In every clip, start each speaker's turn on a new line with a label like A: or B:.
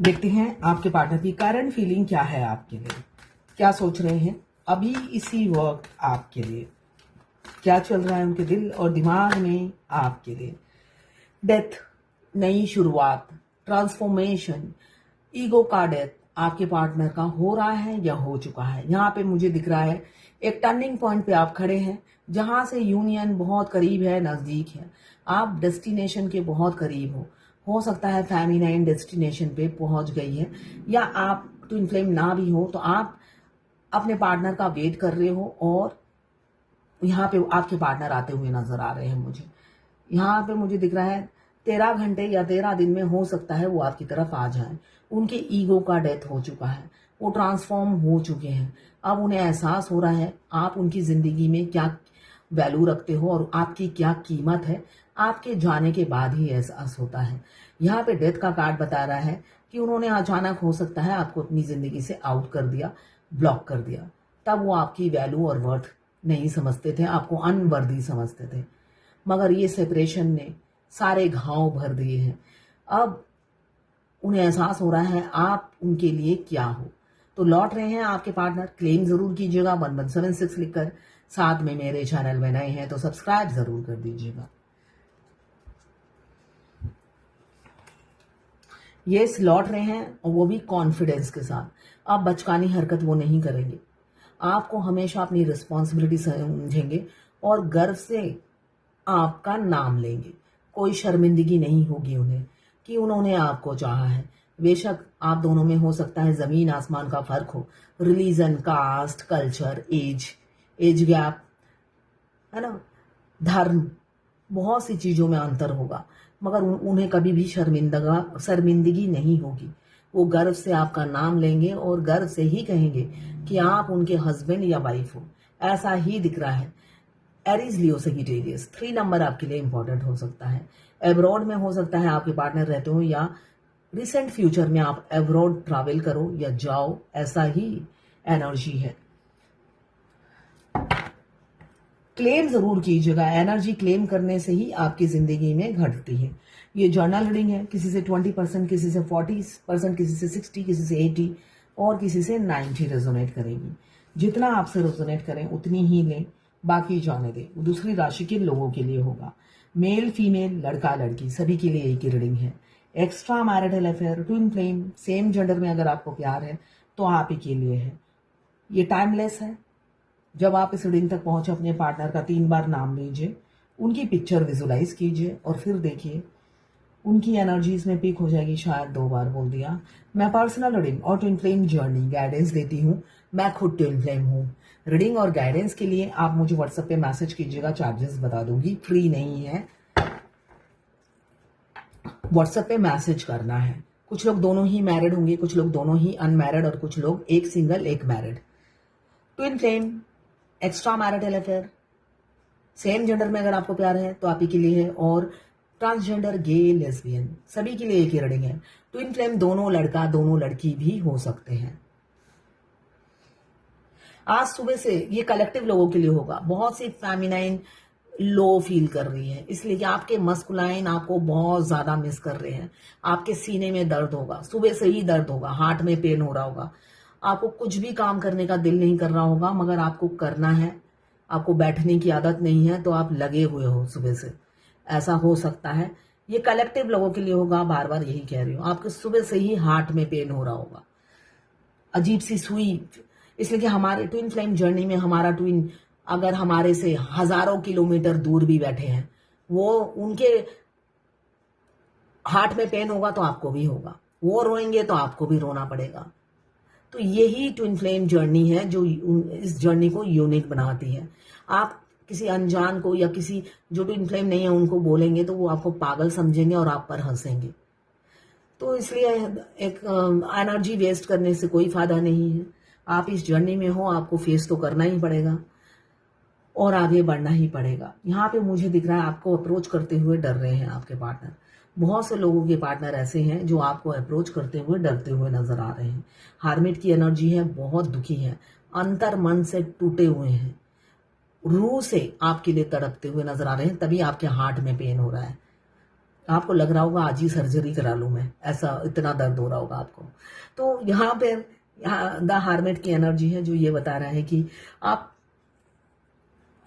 A: देखते हैं आपके पार्टनर की करंट फीलिंग क्या है आपके लिए, क्या सोच रहे हैं अभी इसी वक्त आपके लिए, क्या चल रहा है उनके दिल और दिमाग में आपके लिए। डेथ, नई शुरुआत, ट्रांसफॉर्मेशन, ईगो का डेथ आपके पार्टनर का हो रहा है या हो चुका है। यहाँ पे मुझे दिख रहा है एक टर्निंग पॉइंट पे आप खड़े हैं जहां से यूनियन बहुत करीब है, नजदीक है, आप डेस्टिनेशन के बहुत करीब हो सकता है फेमिनाइन डेस्टिनेशन पे पहुंच गई है, या आप ट्विन फ्लेम ना भी हो तो आप अपने पार्टनर का वेट कर रहे हो और यहाँ पे आपके पार्टनर आते हुए नजर आ रहे हैं। मुझे यहाँ पे मुझे दिख रहा है 13 घंटे या 13 दिन में हो सकता है वो आपकी तरफ आ जाए। उनके ईगो का डेथ हो चुका है, वो ट्रांसफॉर्म हो चुके हैं। अब उन्हें एहसास हो रहा है आप उनकी जिंदगी में क्या वैल्यू रखते हो और आपकी क्या कीमत है। आपके जाने के बाद ही एहसास होता है। यहाँ पे डेथ का कार्ड बता रहा है कि उन्होंने अचानक हो सकता है आपको अपनी जिंदगी से आउट कर दिया, ब्लॉक कर दिया। तब वो आपकी वैल्यू और वर्थ नहीं समझते थे, आपको अनवर्दी समझते थे, मगर ये सेपरेशन ने सारे घाव भर दिए हैं। अब उन्हें एहसास हो रहा है आप उनके लिए क्या हो। तो लौट रहे हैं आपके पार्टनर। क्लेम जरूर कीजिएगा 1176 लिखकर। साथ में मेरे चैनल में नए हैं तो सब्सक्राइब जरूर कर दीजिएगा। ये लौट रहे हैं और वो भी कॉन्फिडेंस के साथ। अब बचकानी हरकत वो नहीं करेंगे, आपको हमेशा अपनी रिस्पॉन्सिबिलिटी समझेंगे और गर्व से आपका नाम लेंगे। कोई शर्मिंदगी नहीं होगी उन्हें कि उन्होंने आपको चाहा है। बेशक आप दोनों में हो सकता है जमीन आसमान का फर्क हो, religion, caste, culture, age gap, है ना, धर्म, बहुत सी चीजों में अंतर होगा, मगर उन्हें कभी भी शर्मिंदगी नहीं होगी। वो गर्व से आपका नाम लेंगे और गर्व से ही कहेंगे कि आप उनके हस्बैंड या वाइफ हो। ऐसा ही दिख रहा है। एरीज, लियो, सजिटेरियस, 3 नंबर आपके लिए इंपॉर्टेंट हो सकता है। एब्रॉड में हो सकता है आपके पार्टनर रहते हो या रिसेंट फ्यूचर में आप एब्रॉड ट्रैवल करो या जाओ, ऐसा ही एनर्जी है। क्लेम जरूर कीजिएगा, एनर्जी क्लेम करने से ही आपकी जिंदगी में घटती है। ये जर्नल रीडिंग है, किसी से 20%, किसी से 40%, किसी से 60%, किसी से 80% और किसी से 90% रेजोनेट करेगी। जितना आपसे रेजोनेट करें उतनी ही लें, बाकी जाने दें। दूसरी राशि के लोगों के लिए होगा। मेल, फीमेल, लड़का, लड़की, सभी के लिए एक ही रीडिंग है। Extra marital affair, twin flame, same gender में अगर आपको प्यार है तो आप ही के लिए है। ये टाइमलेस है। जब आप इस रीडिंग तक पहुंचे अपने पार्टनर का 3 बार नाम लीजिए, उनकी पिक्चर विजुलाइज कीजिए और फिर देखिए उनकी एनर्जी इसमें पीक हो जाएगी। शायद 2 बार बोल दिया। मैं पर्सनल रीडिंग और ट्विन फ्लेम जर्नी गाइडेंस देती हूँ। मैं खुद ट्विन फ्लेम हूँ। रीडिंग और गाइडेंस के लिए आप मुझे व्हाट्सएप पे मैसेज कीजिएगा, चार्जेस बता दूंगी, फ्री नहीं है। व्हाट्सएप पे मैसेज करना है। कुछ लोग दोनों ही मैरिड होंगे, कुछ लोग दोनों ही अनमैरिड और कुछ लोग एक सिंगल एक married. Twin flame, extra marital affair, same gender में अगर आपको प्यार है तो आप ही के लिए है, और ट्रांसजेंडर, गे, लेस्बियन, सभी के लिए एक ही रीडिंग है। ट्विन फ्लेम दोनों लड़का दोनों लड़की भी हो सकते हैं। आज सुबह से ये कलेक्टिव लोगों के लिए होगा। बहुत सी फेमिनाइन लो फील कर रही है, इसलिए कि आपके मस्कुलाइन आपको बहुत ज्यादा मिस कर रहे हैं। आपके सीने में दर्द होगा, सुबह से ही दर्द होगा, हार्ट में पेन हो रहा होगा, आपको कुछ भी काम करने का दिल नहीं कर रहा होगा, मगर आपको करना है। आपको बैठने की आदत नहीं है तो आप लगे हुए हो सुबह से, ऐसा हो सकता है। ये कलेक्टिव लोगों के लिए होगा, बार बार यही कह रही हूँ। आपके सुबह से ही हार्ट में पेन हो रहा होगा, अजीब सी सुई, इसलिए कि हमारे ट्विन फ्लेम जर्नी में हमारा ट्विन अगर हमारे से हजारों किलोमीटर दूर भी बैठे हैं, वो उनके हार्ट में पेन होगा तो आपको भी होगा, वो रोएंगे तो आपको भी रोना पड़ेगा। तो यही ट्विन फ्लेम जर्नी है जो इस जर्नी को यूनिक बनाती है। आप किसी अनजान को या किसी जो ट्विन फ्लेम नहीं है उनको बोलेंगे तो वो आपको पागल समझेंगे और आप पर हंसेंगे। तो इसलिए एक एनर्जी वेस्ट करने से कोई फायदा नहीं है। आप इस जर्नी में हो, आपको फेस तो करना ही पड़ेगा और आगे बढ़ना ही पड़ेगा। यहाँ पे मुझे दिख रहा है आपको अप्रोच करते हुए डर रहे हैं आपके पार्टनर। बहुत से लोगों के पार्टनर ऐसे हैं जो आपको अप्रोच करते हुए डरते हुए नजर आ रहे हैं। हार्मिट की एनर्जी है, बहुत दुखी है, अंतर मन से टूटे हुए हैं, रूह से आपके लिए तड़पते हुए नजर आ रहे हैं, तभी आपके हार्ट में पेन हो रहा है। आपको लग रहा होगा आज ही सर्जरी करा लूं मैं, ऐसा इतना दर्द हो रहा होगा आपको। तो यहाँ पे द हार्मेट की एनर्जी है जो ये बता रहा है कि आप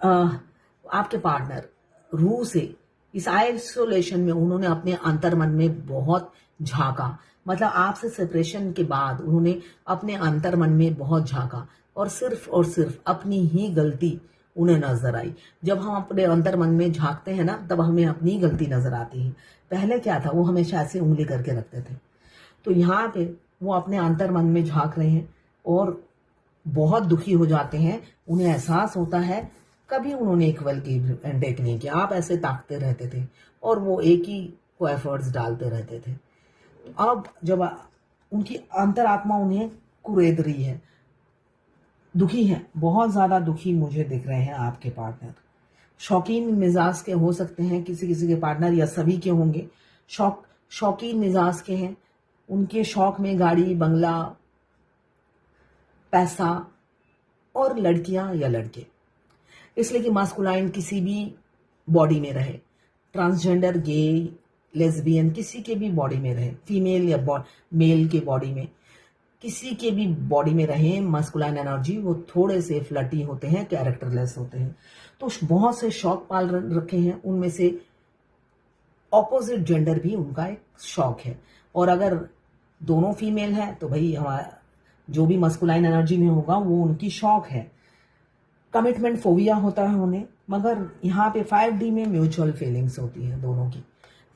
A: आपके पार्टनर रूह से इस आइसोलेशन में उन्होंने अपने अंतर्मन में बहुत झांका, मतलब आपसे सेपरेशन के बाद उन्होंने अपने अंतर्मन में बहुत झांका और सिर्फ अपनी ही गलती उन्हें नजर आई। जब हम अपने अंतर्मन में झांकते हैं ना, तब हमें अपनी गलती नजर आती है। पहले क्या था, वो हमेशा ऐसे उंगली करके रखते थे। तो यहाँ पे वो अपने अंतर्मन में झांक रहे हैं और बहुत दुखी हो जाते हैं। उन्हें एहसास होता है कभी उन्होंने इक्वल की टेक नहीं किया, आप ऐसे ताकते रहते थे और वो एक ही को एफर्ट्स डालते रहते थे। अब जब उनकी अंतरात्मा उन्हें कुरेद रही है, दुखी है, बहुत ज्यादा दुखी मुझे दिख रहे हैं आपके पार्टनर। शौकीन मिजाज के हो सकते हैं किसी किसी के पार्टनर, या सभी के होंगे। शौकीन मिजाज के हैं, उनके शौक में गाड़ी, बंगला, पैसा और लड़कियां या लड़के, इसलिए कि मास्कुलाइन किसी भी बॉडी में रहे, ट्रांसजेंडर, गे, लेस्बियन किसी के भी बॉडी में रहे, फीमेल या मेल के बॉडी में, किसी के भी बॉडी में रहे मास्कुलाइन एनर्जी, वो थोड़े से फ्लर्टी होते हैं, कैरेक्टरलेस होते हैं। तो बहुत से शौक पाल रखे हैं, उनमें से ऑपोजिट जेंडर भी उनका एक शौक है। और अगर दोनों फीमेल है तो भाई हमारा जो भी मस्कुलाइन एनर्जी में होगा वो उनकी शौक है। कमिटमेंट फोबिया होता है उन्हें, मगर यहाँ पे 5D में म्यूचुअल फीलिंग्स होती है दोनों की।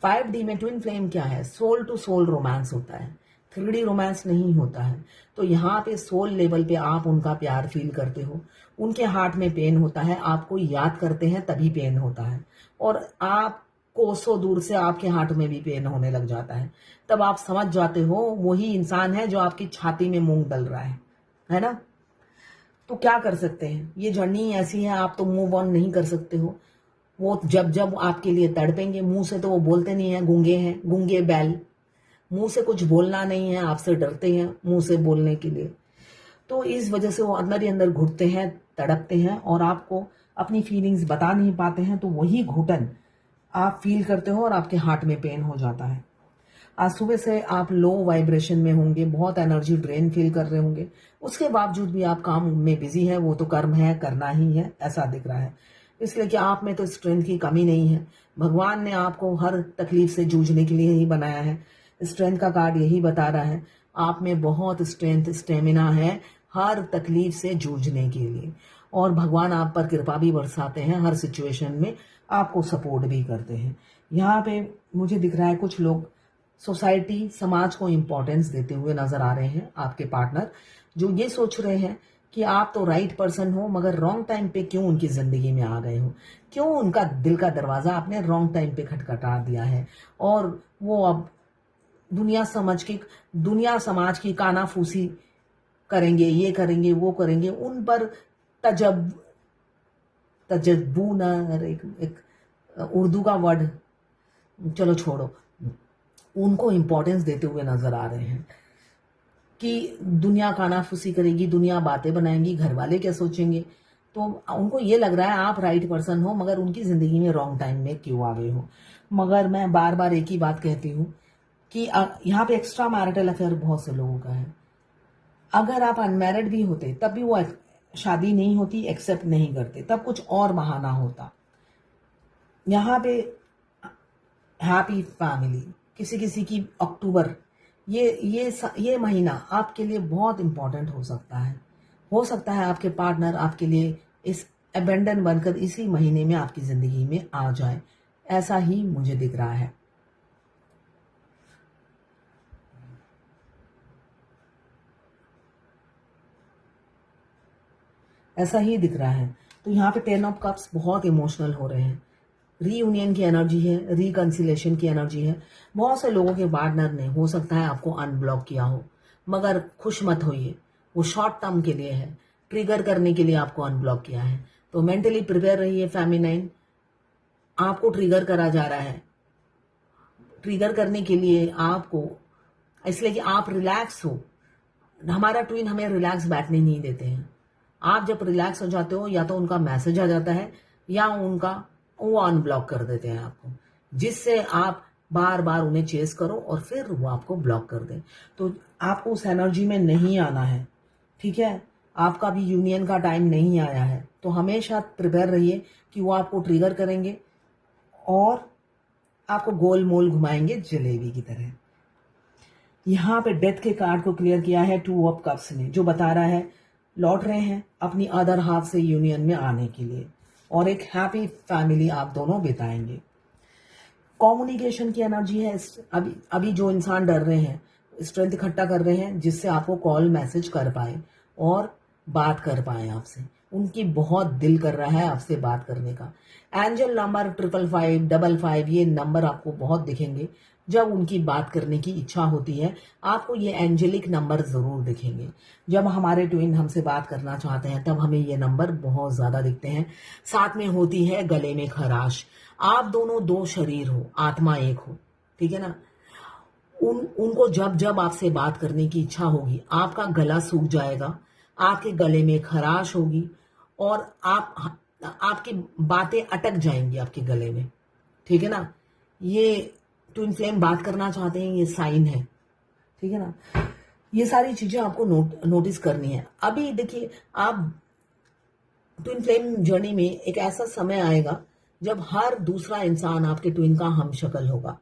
A: 5D में ट्विन फ्लेम क्या है, सोल टू सोल रोमांस होता है, 3D रोमांस नहीं होता है। तो यहाँ पे सोल लेवल पे आप उनका प्यार फील करते हो, उनके हार्ट में पेन होता है, आपको याद करते हैं तभी पेन होता है, और आप कोसों दूर से आपके हार्ट में भी पेन होने लग जाता है। तब आप समझ जाते हो वही इंसान है जो आपकी छाती में मूंग डल रहा है ना। तो क्या कर सकते हैं, ये जर्नी ऐसी है, आप तो मूव ऑन नहीं कर सकते हो। वो जब जब आपके लिए तड़पेंगे, मुंह से तो वो बोलते नहीं है, गूंगे हैं, गूंगे बैल, मुंह से कुछ बोलना नहीं है, आपसे डरते हैं मुंह से बोलने के लिए। तो इस वजह से वो अंदर ही अंदर घुटते हैं, तड़पते हैं और आपको अपनी फीलिंग्स बता नहीं पाते हैं। तो वही घुटन आप फील करते हो और आपके हार्ट में पेन हो जाता है। आज सुबह से आप लो वाइब्रेशन में होंगे, बहुत एनर्जी ड्रेन फील कर रहे होंगे, उसके बावजूद भी आप काम में बिजी है, वो तो कर्म है, करना ही है, ऐसा दिख रहा है। इसलिए कि आप में तो स्ट्रेंथ की कमी नहीं है, भगवान ने आपको हर तकलीफ से जूझने के लिए ही बनाया है। स्ट्रेंथ का कार्ड यही बता रहा है, आप में बहुत स्ट्रेंथ, स्टेमिना है हर तकलीफ से जूझने के लिए, और भगवान आप पर कृपा भी बरसाते हैं, हर सिचुएशन में आपको सपोर्ट भी करते हैं। यहाँ पे मुझे दिख रहा है कुछ लोग सोसाइटी, समाज को इम्पोर्टेंस देते हुए नजर आ रहे हैं आपके पार्टनर, जो ये सोच रहे हैं कि आप तो राइट पर्सन हो, मगर रॉन्ग टाइम पे क्यों उनकी जिंदगी में आ गए हो, क्यों उनका दिल का दरवाजा आपने रॉन्ग टाइम पे खटखटा दिया है, और वो अब दुनिया समाज की कानाफूसी करेंगे, ये करेंगे, वो करेंगे, उन पर तजब्बू न, एक उर्दू का वर्ड, चलो छोड़ो, उनको इम्पोर्टेंस देते हुए नजर आ रहे हैं कि दुनिया कानाफूसी करेगी, दुनिया बातें बनाएंगी, घर वाले क्या सोचेंगे। तो उनको ये लग रहा है आप राइट पर्सन हो, मगर उनकी जिंदगी में रॉन्ग टाइम में क्यों आ गए हो। मगर मैं बार बार एक ही बात कहती हूँ कि यहाँ पे एक्स्ट्रा मैरिटल अफेयर बहुत से लोगों का है। अगर आप अनमैरिड भी होते तब भी वो शादी नहीं होती, एक्सेप्ट नहीं करते, तब कुछ और बहाना होता। यहाँ पे हैप्पी फैमिली, किसी किसी की अक्टूबर, ये महीना आपके लिए बहुत इंपॉर्टेंट हो सकता है। हो सकता है आपके पार्टनर आपके लिए इस अबेंडन बनकर इसी महीने में आपकी जिंदगी में आ जाए, ऐसा ही मुझे दिख रहा है। ऐसा ही दिख रहा है। तो यहाँ पे 10 ऑफ कप्स बहुत इमोशनल हो रहे हैं, रीयूनियन की एनर्जी है, रिकंसिलेशन की एनर्जी है। बहुत से लोगों के पार्टनर ने हो सकता है आपको अनब्लॉक किया हो, मगर खुश मत होइए, वो शॉर्ट टर्म के लिए है, ट्रिगर करने के लिए आपको अनब्लॉक किया है। तो मेंटली प्रिपेयर रहिए फेमिनाइन, आपको ट्रिगर करा जा रहा है, ट्रिगर करने के लिए आपको, इसलिए कि आप रिलैक्स हो। हमारा ट्विन हमें रिलैक्स बैठने नहीं देते हैं। आप जब रिलैक्स हो जाते हो, या तो उनका मैसेज आ जाता है या वो अनब्लॉक कर देते हैं आपको, जिससे आप बार बार उन्हें चेस करो और फिर वो आपको ब्लॉक कर दें। तो आपको उस एनर्जी में नहीं आना है, ठीक है। आपका भी यूनियन का टाइम नहीं आया है, तो हमेशा प्रिपेयर रहिए कि वो आपको ट्रिगर करेंगे और आपको गोल मोल घुमाएंगे जलेबी की तरह। यहाँ पे डेथ के कार्ड को क्लियर किया है 2 ऑफ कप्स ने, जो बता रहा है लौट रहे हैं अपनी अदर हाफ से यूनियन में आने के लिए और एक हैप्पी फैमिली आप दोनों बिताएंगे। कम्युनिकेशन की एनर्जी है। अभी अभी जो इंसान डर रहे हैं, स्ट्रेंथ इकट्ठा कर रहे हैं जिससे आपको कॉल मैसेज कर पाए और बात कर पाए आपसे। उनकी बहुत दिल कर रहा है आपसे बात करने का। एंजल नंबर 55555 ये नंबर आपको बहुत दिखेंगे जब उनकी बात करने की इच्छा होती है। आपको ये एंजेलिक नंबर जरूर दिखेंगे। जब हमारे ट्विन हमसे बात करना चाहते हैं तब हमें ये नंबर बहुत ज्यादा दिखते हैं। साथ में होती है गले में खराश। आप दोनों दो शरीर हो, आत्मा एक हो, ठीक है ना। उनको जब जब आपसे बात करने की इच्छा होगी आपका गला सूख जाएगा, आपके गले में खराश होगी और आपकी बातें अटक जाएंगी आपके गले में, ठीक है ना। ये ट्विन फ्लेम बात करना चाहते हैं, ये साइन है, ठीक है ना। ये सारी चीजें आपको नोटिस करनी है। अभी देखिए, आप ट्विन फ्लेम जर्नी में एक ऐसा समय आएगा जब हर दूसरा इंसान आपके ट्विन का हमशक्ल होगा।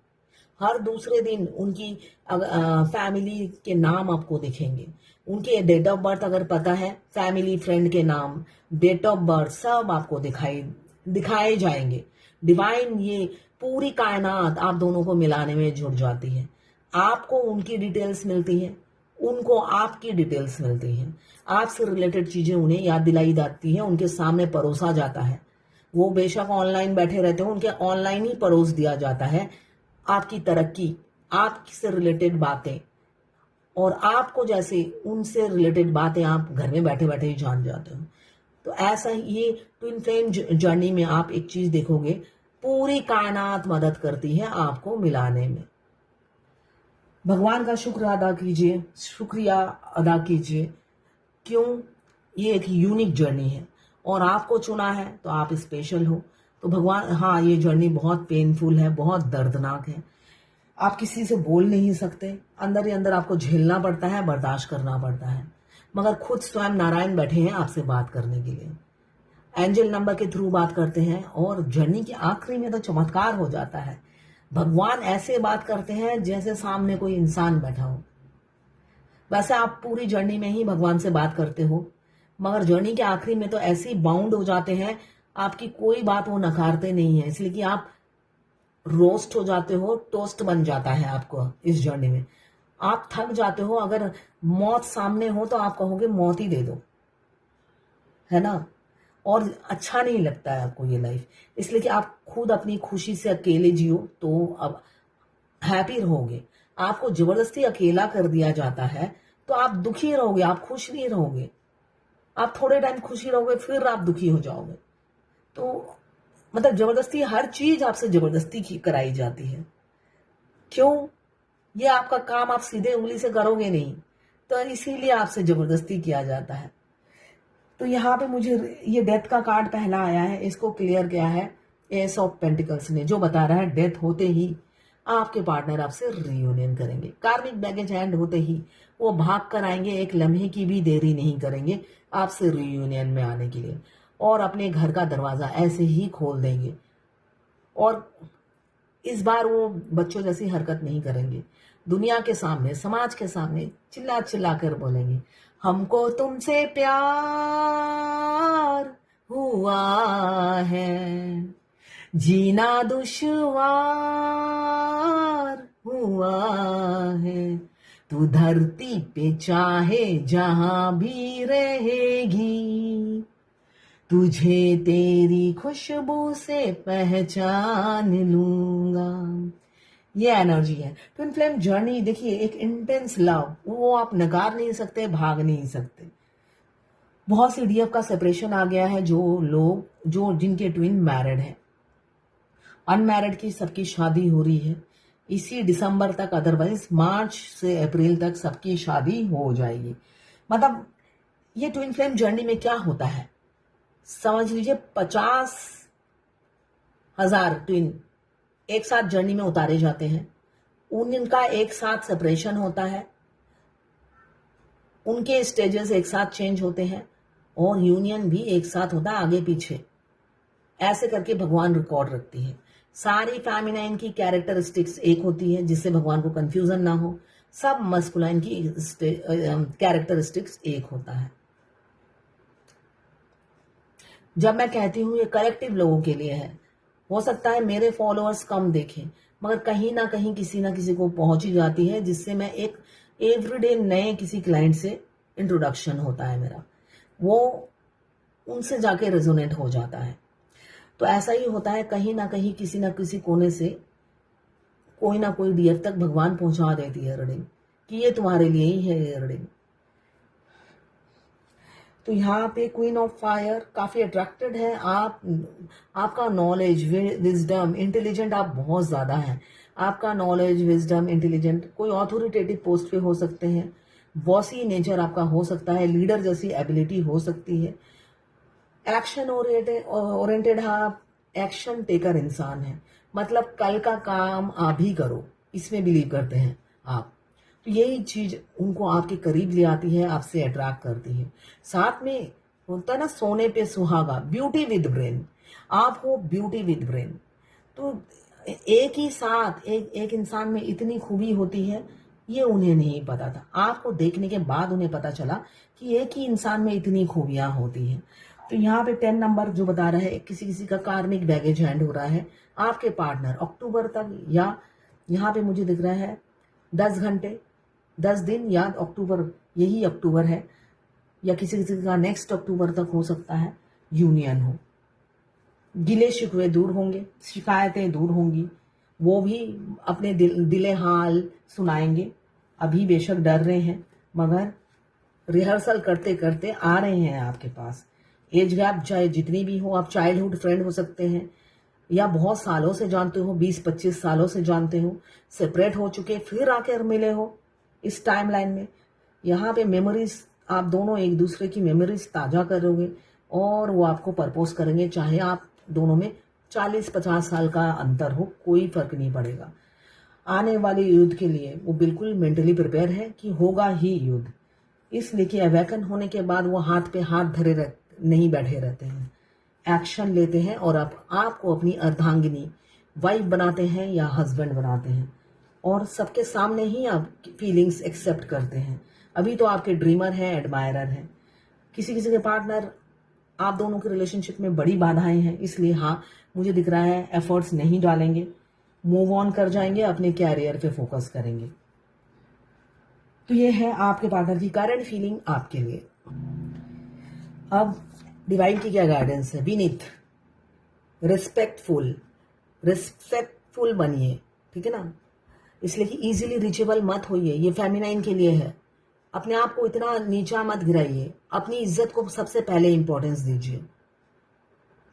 A: हर दूसरे दिन उनकी फैमिली के नाम आपको दिखेंगे। उनके डेट ऑफ बर्थ अगर पता है, फैमिली फ्रेंड के नाम, डेट ऑफ बर्थ सब आपको दिखाए जाएंगे। डिवाइन ये पूरी कायनात आप दोनों को मिलाने में जुट जाती है। आपको उनकी डिटेल्स मिलती है, उनको आपकी डिटेल्स मिलती हैं। आपसे रिलेटेड चीजें उन्हें याद दिलाई जाती है, उनके सामने परोसा जाता है। वो बेशक ऑनलाइन बैठे रहते हो, उनके ऑनलाइन ही परोस दिया जाता है आपकी तरक्की, आपसे रिलेटेड बातें, और आपको जैसे उनसे रिलेटेड बातें आप घर में बैठे बैठे ही जान जाते हो। तो ऐसा ही ये ट्विन फ्लेम जर्नी में आप एक चीज देखोगे, पूरी कायनात मदद करती है आपको मिलाने में। भगवान का शुक्रिया अदा कीजिए। क्यों? ये एक यूनिक जर्नी है और आपको चुना है तो आप स्पेशल हो। तो भगवान, हाँ, ये जर्नी बहुत पेनफुल है, बहुत दर्दनाक है। आप किसी से बोल नहीं सकते, अंदर ही अंदर आपको झेलना पड़ता है, बर्दाश्त करना पड़ता है, मगर खुद स्वयं नारायण बैठे हैं आपसे बात करने के लिए। एंजल नंबर के थ्रू बात करते हैं और जर्नी के आखिरी में तो चमत्कार हो जाता है। भगवान ऐसे बात करते हैं जैसे सामने कोई इंसान बैठा हो। वैसे आप पूरी जर्नी में ही भगवान से बात करते हो, मगर जर्नी के आखिरी में तो ऐसे ही बाउंड हो जाते हैं, आपकी कोई बात वो नकारते नहीं है, इसलिए कि आप रोस्ट हो जाते हो, टोस्ट बन जाता है आपको इस जर्नी में। आप थक जाते हो, अगर मौत सामने हो तो आप कहोगे मौत ही दे दो, है ना। और अच्छा नहीं लगता है आपको ये लाइफ, इसलिए कि आप खुद अपनी खुशी से अकेले जियो तो अब हैप्पी रहोगे। आपको जबरदस्ती अकेला कर दिया जाता है तो आप दुखी रहोगे, आप खुश नहीं रहोगे। आप थोड़े टाइम खुशी रहोगे फिर आप दुखी हो जाओगे। तो मतलब जबरदस्ती, हर चीज आपसे जबरदस्ती की कराई जाती है। क्यों? ये आपका काम आप सीधे उंगली से करोगे नहीं, तो इसीलिए आपसे जबरदस्ती किया जाता है। तो यहाँ पे मुझे ये डेथ का कार्ड पहला आया है, इसको क्लियर किया है एस ऑफ पेंटिकल्स ने, जो बता रहा है डेथ होते ही आपके पार्टनर आपसे रियूनियन करेंगे। कार्मिक बैगेज हैंड होते ही वो भाग कर आएंगे, एक लम्हे की भी देरी नहीं करेंगे आपसे रियूनियन में आने के लिए, और अपने घर का दरवाजा ऐसे ही खोल देंगे। और इस बार वो बच्चों जैसी हरकत नहीं करेंगे। दुनिया के सामने, समाज के सामने चिल्ला चिल्ला कर बोलेंगे, हमको तुमसे प्यार हुआ है, जीना दुश्वार हुआ है, तू धरती पे चाहे जहां भी रहेगी, तुझे तेरी खुशबू से पहचान लूंगा। ये एनर्जी है ट्विन फ्लेम जर्नी। देखिए, एक इंटेंस लव, वो आप नकार नहीं सकते, भाग नहीं सकते। बहुत सी डीएफ का सेपरेशन आ गया है। जो जिनके ट्विन मैरिड हैं, अनमैरिड की सबकी शादी हो रही है इसी दिसंबर तक, अदरवाइज मार्च से अप्रैल तक सबकी शादी हो जाएगी। मतलब ये ट्विन फ्लेम जर्नी में क्या होता है, समझ लीजिए 50,000 ट्विन एक साथ जर्नी में उतारे जाते हैं, उनका एक साथ सेपरेशन होता है, उनके स्टेजेस एक साथ चेंज होते हैं और यूनियन भी एक साथ होता है आगे पीछे। ऐसे करके भगवान रिकॉर्ड रखती है। सारी फेमिनाइन की कैरेक्टरिस्टिक्स एक होती है जिससे भगवान को कंफ्यूजन ना हो, सब मस्कुलाइन की कैरेक्टरिस्टिक्स एक होता है। जब मैं कहती हूँ ये कलेक्टिव लोगों के लिए है, हो सकता है मेरे फॉलोअर्स कम देखें, मगर कहीं ना कहीं किसी ना किसी को पहुंच ही जाती है, जिससे मैं एक एवरीडे नए किसी क्लाइंट से इंट्रोडक्शन होता है मेरा, वो उनसे जाके रेजोनेट हो जाता है। तो ऐसा ही होता है, कहीं ना किसी कोने से कोई ना कोई डीएफ तक भगवान पहुंचा देती है रीडिंग कि ये तुम्हारे लिए ही है ये रीडिंग। तो यहाँ पे क्वीन ऑफ फायर काफी अट्रैक्टेड है। आपका नॉलेज, विजडम, इंटेलिजेंट आप बहुत ज्यादा हैं। आपका नॉलेज, विजडम, इंटेलिजेंट, कोई ऑथोरिटेटिव पोस्ट पे हो सकते हैं, बॉसी नेचर आपका हो सकता है, लीडर जैसी एबिलिटी हो सकती है, एक्शन ओरिएंटेड आप एक्शन टेकर इंसान है, मतलब कल का काम आप ही करो, इसमें बिलीव करते हैं आप। तो यही चीज उनको आपके करीब ले आती है, आपसे अट्रैक्ट करती है। साथ में होता है ना सोने पे सुहागा, ब्यूटी विद ब्रेन, आप हो ब्यूटी विद ब्रेन। तो एक ही साथ एक इंसान में इतनी खूबी होती है, ये उन्हें नहीं पता था। आपको देखने के बाद उन्हें पता चला कि एक ही इंसान में इतनी खूबियां होती हैं। तो यहाँ पे 10 नंबर जो बता रहा है, किसी का कार्मिक बैगेज हैंड हो रहा है। आपके पार्टनर अक्टूबर तक, या यहाँ पे मुझे दिख रहा है 10 घंटे, 10 दिन, या अक्टूबर, यही अक्टूबर है, या किसी का नेक्स्ट अक्टूबर तक हो सकता है यूनियन हो। गिले शिकवे दूर होंगे, शिकायतें दूर होंगी, वो भी अपने दिले हाल सुनाएंगे। अभी बेशक डर रहे हैं, मगर रिहर्सल करते करते आ रहे हैं आपके पास। एज गैप चाहे जितनी भी हो, आप चाइल्डहुड फ्रेंड हो सकते हैं, या बहुत सालों से जानते हो, 20-25 सालों से जानते हो, सेपरेट हो चुके फिर आकर मिले हो इस टाइमलाइन में। यहाँ पे मेमोरीज, आप दोनों एक दूसरे की मेमोरीज ताजा करोगे और वो आपको परपोज करेंगे, चाहे आप दोनों में 40-50 साल का अंतर हो, कोई फर्क नहीं पड़ेगा। आने वाले युद्ध के लिए वो बिल्कुल मेंटली प्रिपेयर है कि होगा ही युद्ध, इसलिए कि अवेकन होने के बाद वो हाथ पे हाथ धरे नहीं बैठे रहते हैं, एक्शन लेते हैं और आपको अपनी अर्धांगिनी, वाइफ बनाते हैं या हस्बैंड बनाते हैं, और सबके सामने ही आप फीलिंग्स एक्सेप्ट करते हैं। अभी तो आपके ड्रीमर हैं, एडमायरर हैं। किसी के पार्टनर, आप दोनों के रिलेशनशिप में बड़ी बाधाएं हैं, इसलिए हाँ मुझे दिख रहा है एफर्ट्स नहीं डालेंगे, मूव ऑन कर जाएंगे, अपने कैरियर पे फोकस करेंगे। तो ये है आपके पार्टनर की करंट फीलिंग आपके लिए। अब डिवाइन की क्या गाइडेंस है? विनीत, रिस्पेक्टफुल बनिए, ठीक है ना, इसलिए कि इजीली रीचेबल मत होइए, ये फेमिनाइन के लिए है। अपने आप को इतना नीचा मत गिराइए, अपनी इज्जत को सबसे पहले इंपॉर्टेंस दीजिए,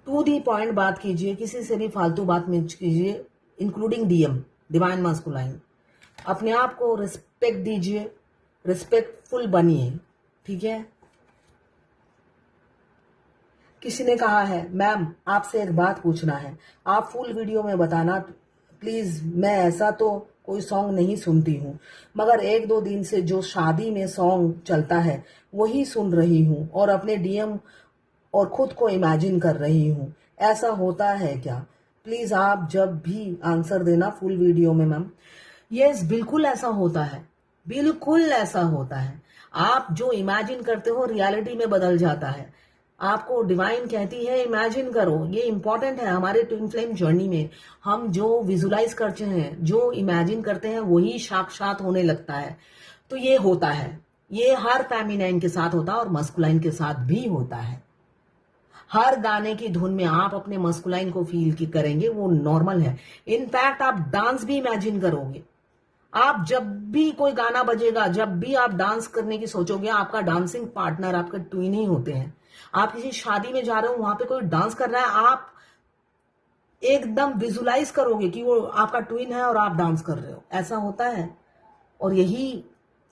A: टू दी पॉइंट बात कीजिए, किसी से भी फालतू बात मत कीजिए, इंक्लूडिंग डीएम, डिवाइन मास्कुलाइन। अपने आप को रिस्पेक्ट दीजिए, रिस्पेक्टफुल बनिए, ठीक है। किसी ने कहा है मैम आपसे एक बात पूछना है, आप फुल वीडियो में बताना प्लीज, मैं ऐसा तो कोई सॉन्ग नहीं सुनती हूँ, मगर 1-2 दिन से जो शादी में सॉन्ग चलता है वही सुन रही हूँ और अपने डीएम और खुद को इमेजिन कर रही हूँ, ऐसा होता है क्या? प्लीज आप जब भी आंसर देना फुल वीडियो में मैम। यस, बिल्कुल ऐसा होता है, बिल्कुल ऐसा होता है। आप जो इमेजिन करते हो रियलिटी में बदल जाता है। आपको डिवाइन कहती है इमेजिन करो, ये इंपॉर्टेंट है हमारे ट्विन फ्लेम जर्नी में। हम जो विजुलाइज करते हैं, जो इमेजिन करते हैं, वही साक्षात होने लगता है। तो ये होता है, ये हर फेमिनाइन के साथ होता है और मस्कुलाइन के साथ भी होता है। हर गाने की धुन में आप अपने मस्कुलाइन को फील करेंगे, वो नॉर्मल है। इनफैक्ट आप डांस भी इमेजिन करोगे। आप जब भी कोई गाना बजेगा, जब भी आप डांस करने की सोचोगे, आपका डांसिंग पार्टनर आपका ट्विन ही होते हैं। आप किसी शादी में जा रहे हो, वहां पे कोई डांस कर रहा है, आप एकदम विजुलाइज करोगे कि वो आपका ट्विन है और आप डांस कर रहे हो, ऐसा होता है। और यही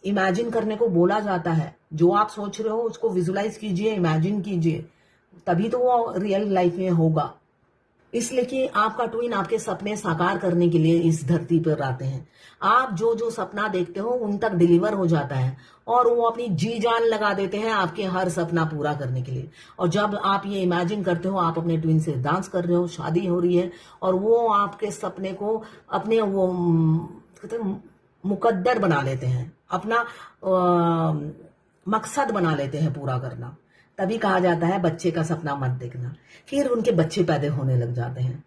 A: इमेजिन करने को बोला जाता है। जो आप सोच रहे हो उसको विजुलाइज कीजिए, इमेजिन कीजिए, तभी तो वो रियल लाइफ में होगा।
B: इसलिए कि आपका ट्विन आपके सपने साकार करने के लिए इस धरती पर आते हैं। आप जो जो सपना देखते हो उन तक डिलीवर हो जाता है और वो अपनी जी जान लगा देते हैं आपके हर सपना पूरा करने के लिए। और जब आप ये इमेजिन करते हो आप अपने ट्विन से डांस कर रहे हो, शादी हो रही है और वो आपके सपने को अपने वो कहते हैं मुकद्दर बना लेते हैं, अपना मकसद बना लेते हैं पूरा करना, तभी कहा जाता है बच्चे का सपना मत देखना। फिर उनके बच्चे पैदा होने लग जाते हैं,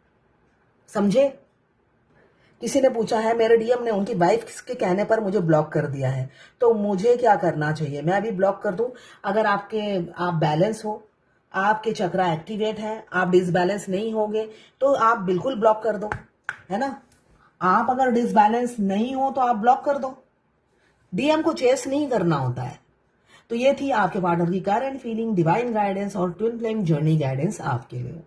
B: समझे। किसी ने पूछा है मेरे डीएम ने उनकी वाइफ के कहने पर मुझे ब्लॉक कर दिया है, तो मुझे क्या करना चाहिए? मैं अभी ब्लॉक कर दूं? अगर आप बैलेंस हो, आपके चक्रा एक्टिवेट है, आप डिसबैलेंस नहीं होगे तो आप बिल्कुल ब्लॉक कर दो, है ना। आप अगर डिसबैलेंस नहीं हो तो आप ब्लॉक कर दो। डीएम को चेस नहीं करना होता है। तो ये थी आपके पार्टनर की करंट फीलिंग, डिवाइन गाइडेंस और ट्विन फ्लेम जर्नी गाइडेंस आपके लिए।